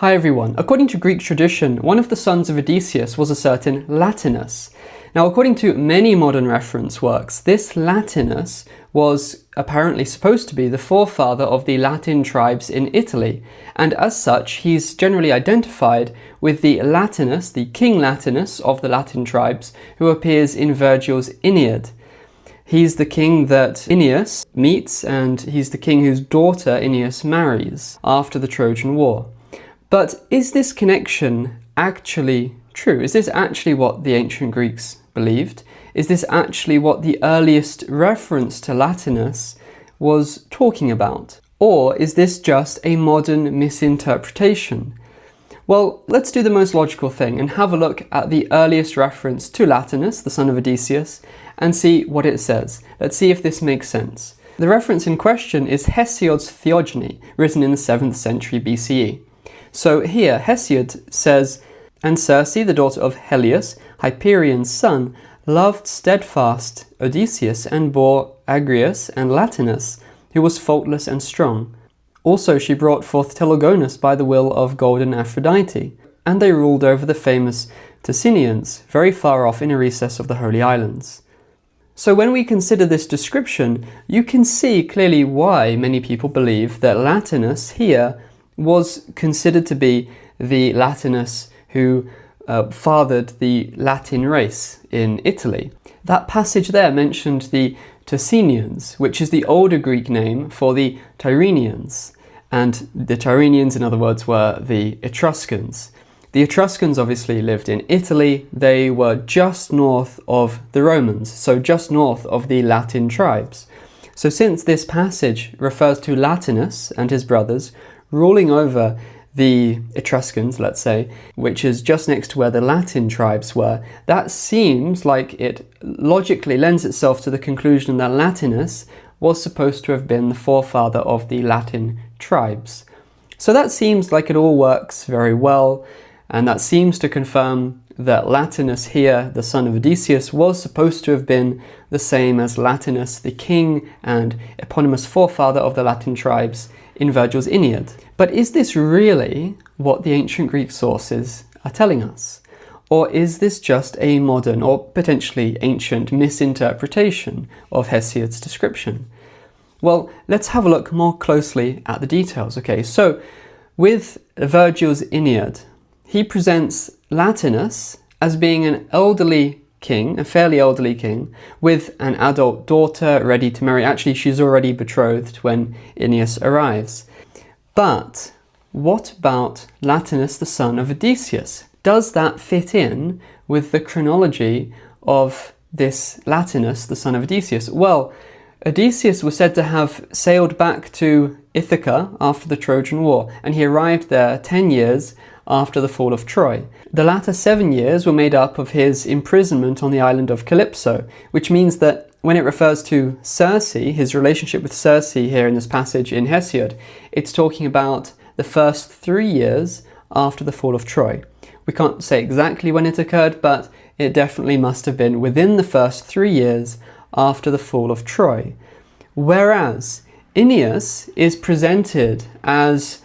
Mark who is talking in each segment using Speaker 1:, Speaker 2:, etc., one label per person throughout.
Speaker 1: Hi everyone. According to Greek tradition, one of the sons of Odysseus was a certain Latinus. Now, according to many modern reference works, this Latinus was apparently supposed to be the forefather of the Latin tribes in Italy, and as such, he's generally identified with the Latinus, the King Latinus of the Latin tribes, who appears in Virgil's Aeneid. He's the king that Aeneas meets, and he's the king whose daughter Aeneas marries after the Trojan War. But is this connection actually true? Is this actually what the ancient Greeks believed? Is this actually what the earliest reference to Latinus was talking about? Or is this just a modern misinterpretation? Well, let's do the most logical thing and have a look at the earliest reference to Latinus, the son of Odysseus, and see what it says. Let's see if this makes sense. The reference in question is Hesiod's Theogony, written in the 7th century BCE. So here, Hesiod says, "And Circe, the daughter of Helios, Hyperion's son, loved steadfast Odysseus and bore Agrius and Latinus, who was faultless and strong. Also she brought forth Telegonus by the will of golden Aphrodite, and they ruled over the famous Ticinians, very far off in a recess of the Holy Islands." So when we consider this description, you can see clearly why many people believe that Latinus here was considered to be the Latinus who fathered the Latin race in Italy. That passage there mentioned the Ticinians, which is the older Greek name for the Tyrrhenians. And the Tyrrhenians, in other words, were the Etruscans. The Etruscans obviously lived in Italy. They were just north of the Romans, so just north of the Latin tribes. So since this passage refers to Latinus and his brothers ruling over the Etruscans, let's say, which is just next to where the Latin tribes were, that seems like it logically lends itself to the conclusion that Latinus was supposed to have been the forefather of the Latin tribes. So that seems like it all works very well, and that seems to confirm that Latinus here, the son of Odysseus, was supposed to have been the same as Latinus, the king and eponymous forefather of the Latin tribes in Virgil's Aeneid. But is this really what the ancient Greek sources are telling us? Or is this just a modern or potentially ancient misinterpretation of Hesiod's description? Well, let's have a look more closely at the details. Okay, so with Virgil's Aeneid, he presents Latinus as being an elderly king, a fairly elderly king, with an adult daughter ready to marry. Actually, she's already betrothed when Aeneas arrives. But what about Latinus, the son of Odysseus? Does that fit in with the chronology of this Latinus, the son of Odysseus? Well, Odysseus was said to have sailed back to Ithaca after the Trojan War, and he arrived there 10 years after the fall of Troy. The latter 7 years were made up of his imprisonment on the island of Calypso, which means that when it refers to Circe, his relationship with Circe here in this passage in Hesiod, it's talking about the first 3 years after the fall of Troy. We can't say exactly when it occurred, but it definitely must have been within the first 3 years after the fall of Troy. Whereas Aeneas is presented as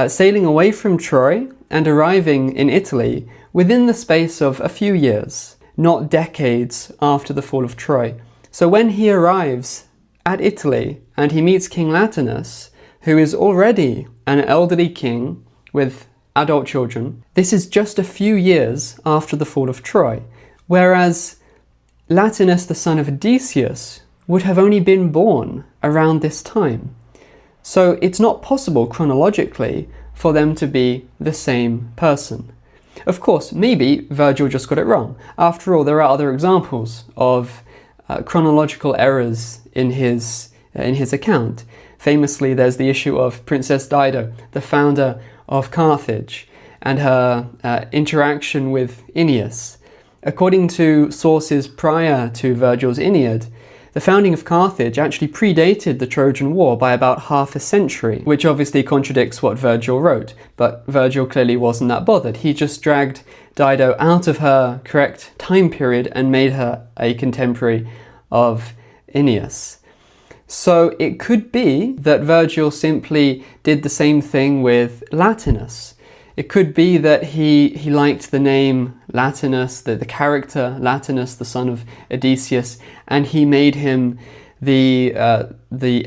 Speaker 1: sailing away from Troy and arriving in Italy within the space of a few years, not decades after the fall of Troy. So when he arrives at Italy and he meets King Latinus, who is already an elderly king with adult children, this is just a few years after the fall of Troy, whereas Latinus, the son of Odysseus, would have only been born around this time. So it's not possible chronologically for them to be the same person. Of course, maybe Virgil just got it wrong. After all, there are other examples of chronological errors in his account. Famously, there's the issue of Princess Dido, the founder of Carthage, and her interaction with Aeneas. According to sources prior to Virgil's Aeneid, the founding of Carthage actually predated the Trojan War by about half a century, which obviously contradicts what Virgil wrote, but Virgil clearly wasn't that bothered. He just dragged Dido out of her correct time period and made her a contemporary of Aeneas. So it could be that Virgil simply did the same thing with Latinus. It could be that he liked the name Latinus, the character Latinus, the son of Odysseus, and he made him the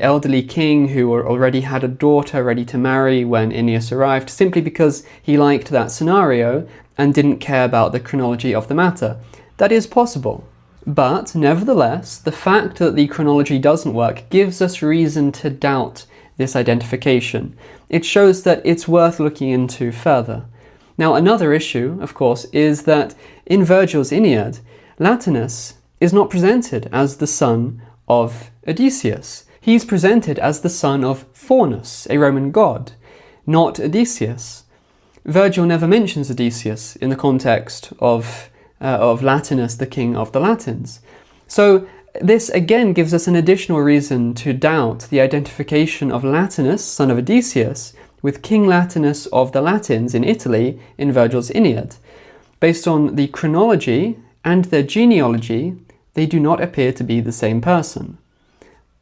Speaker 1: elderly king who already had a daughter ready to marry when Aeneas arrived, simply because he liked that scenario and didn't care about the chronology of the matter. That is possible. But nevertheless, the fact that the chronology doesn't work gives us reason to doubt this identification. It shows that it's worth looking into further. Now, another issue, of course, is that in Virgil's Aeneid, Latinus is not presented as the son of Odysseus. He's presented as the son of Faunus, a Roman god, not Odysseus. Virgil never mentions Odysseus in the context of Latinus, the king of the Latins. So this again gives us an additional reason to doubt the identification of Latinus, son of Odysseus, with King Latinus of the Latins in Italy in Virgil's Aeneid. Based on the chronology and their genealogy, they do not appear to be the same person.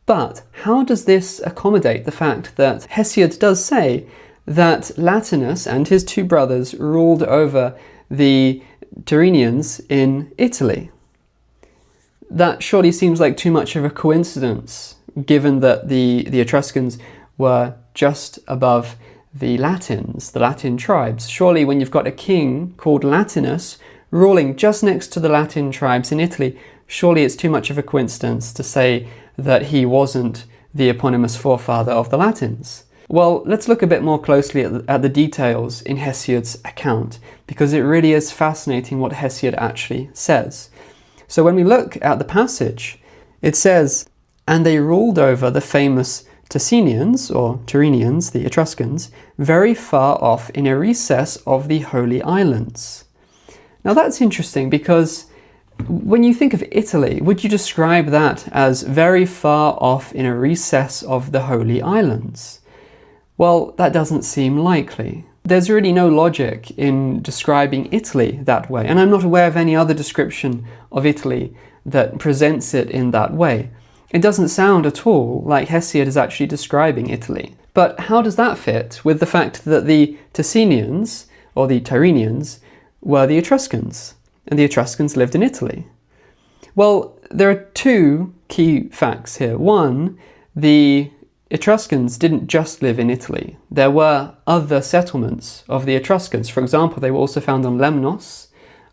Speaker 1: But how does this accommodate the fact that Hesiod does say that Latinus and his two brothers ruled over the Tyrrhenians in Italy? That surely seems like too much of a coincidence, given that the Etruscans were just above the Latins, the Latin tribes. Surely when you've got a king called Latinus ruling just next to the Latin tribes in Italy, surely it's too much of a coincidence to say that he wasn't the eponymous forefather of the Latins. Well, let's look a bit more closely at the details in Hesiod's account, because it really is fascinating what Hesiod actually says. So when we look at the passage, it says, "And they ruled over the famous Ticinians, or Tyrrhenians, the Etruscans, very far off in a recess of the Holy Islands." Now that's interesting, because when you think of Italy, would you describe that as very far off in a recess of the Holy Islands? Well, that doesn't seem likely. There's really no logic in describing Italy that way, and I'm not aware of any other description of Italy that presents it in that way. It doesn't sound at all like Hesiod is actually describing Italy. But how does that fit with the fact that the Ticinians, or the Tyrrhenians, were the Etruscans, and the Etruscans lived in Italy? Well, there are two key facts here. One, the Etruscans didn't just live in Italy. There were other settlements of the Etruscans. For example, they were also found on Lemnos,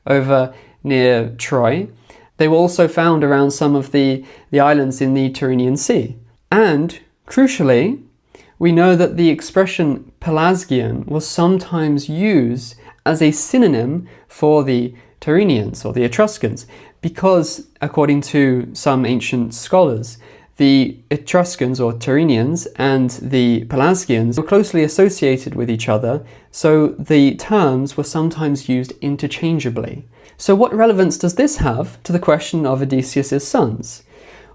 Speaker 1: over near Troy. They were also found around some of the islands in the Tyrrhenian Sea. And, crucially, we know that the expression Pelasgian was sometimes used as a synonym for the Tyrrhenians, or the Etruscans, because, according to some ancient scholars, the Etruscans, or Tyrrhenians, and the Pelasgians were closely associated with each other, so the terms were sometimes used interchangeably. So what relevance does this have to the question of Odysseus' sons?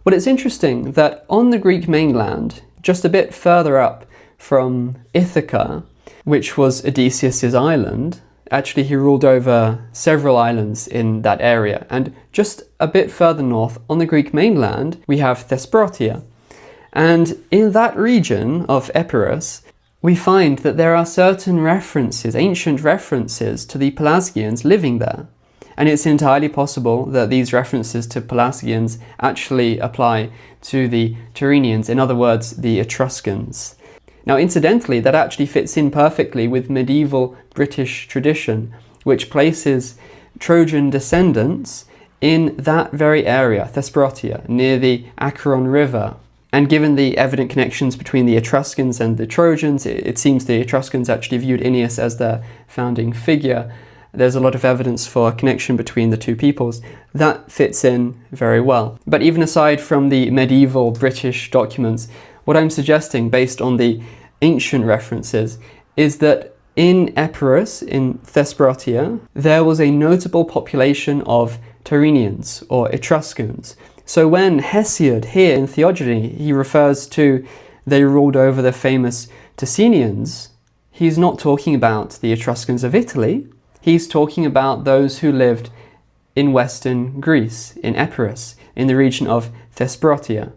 Speaker 1: Well, it's interesting that on the Greek mainland, just a bit further up from Ithaca, which was Odysseus' island, actually he ruled over several islands in that area, and just a bit further north on the Greek mainland we have Thesprotia. And in that region of Epirus we find that there are certain references, ancient references, to the Pelasgians living there. And it's entirely possible that these references to Pelasgians actually apply to the Tyrrhenians, in other words, the Etruscans. Now, incidentally, that actually fits in perfectly with medieval British tradition, which places Trojan descendants in that very area, Thesprotia, near the Acheron River. And given the evident connections between the Etruscans and the Trojans, it seems the Etruscans actually viewed Aeneas as their founding figure. There's a lot of evidence for a connection between the two peoples. That fits in very well. But even aside from the medieval British documents, what I'm suggesting, based on the ancient references, is that in Epirus, in Thesprotia, there was a notable population of Tyrrhenians, or Etruscans. So when Hesiod here in Theogony, he refers to they ruled over the famous Ticinians, he's not talking about the Etruscans of Italy. He's talking about those who lived in western Greece, in Epirus, in the region of Thesprotia.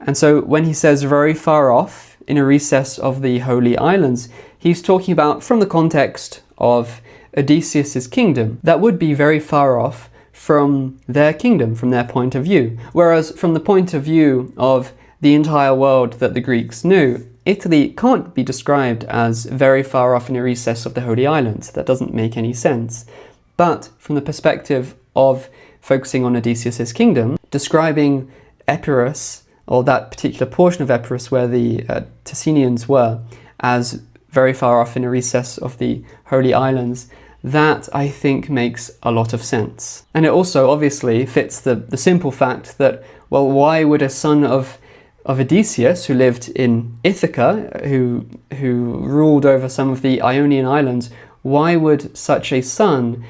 Speaker 1: And so when he says very far off, in a recess of the Holy Islands, he's talking about from the context of Odysseus's kingdom. That would be very far off from their kingdom, from their point of view. Whereas from the point of view of the entire world that the Greeks knew, Italy can't be described as very far off in a recess of the Holy Islands. That doesn't make any sense. But from the perspective of focusing on Odysseus's kingdom, describing Epirus, or that particular portion of Epirus where the Ticinians were, as very far off in a recess of the Holy Islands, that I think makes a lot of sense. And it also obviously fits the simple fact that, well, why would a son of Odysseus, who lived in Ithaca, who ruled over some of the Ionian islands, why would such a son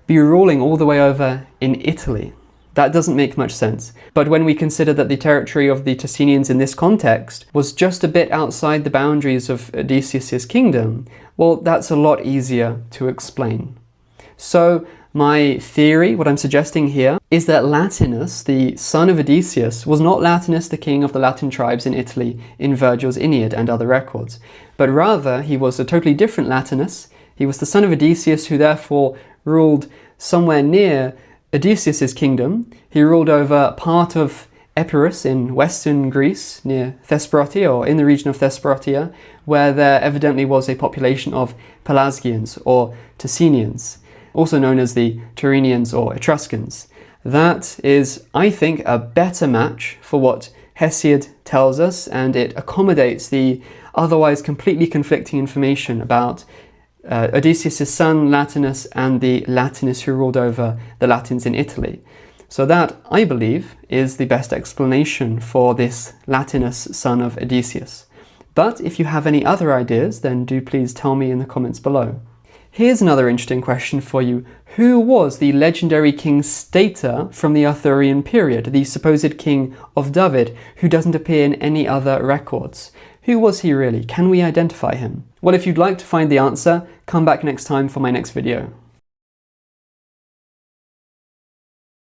Speaker 1: be ruling all the way over in Italy? That doesn't make much sense. But when we consider that the territory of the Ticinians in this context was just a bit outside the boundaries of Odysseus's kingdom, well, that's a lot easier to explain. So my theory, what I'm suggesting here, is that Latinus, the son of Odysseus, was not Latinus, the king of the Latin tribes in Italy in Virgil's Aeneid and other records, but rather he was a totally different Latinus. He was the son of Odysseus, who therefore ruled somewhere near Odysseus's kingdom. He ruled over part of Epirus in western Greece, near Thesprotia, or in the region of Thesprotia, where there evidently was a population of Pelasgians or Ticinians, also known as the Tyrrhenians or Etruscans. That is, I think, a better match for what Hesiod tells us, and it accommodates the otherwise completely conflicting information about Odysseus' son Latinus and the Latinus who ruled over the Latins in Italy. So that, I believe, is the best explanation for this Latinus son of Odysseus. But if you have any other ideas, then do please tell me in the comments below. Here's another interesting question for you. Who was the legendary king Stator from the Arthurian period, the supposed king of David, who doesn't appear in any other records? Who was he really? Can we identify him? Well, if you'd like to find the answer, come back next time for my next video.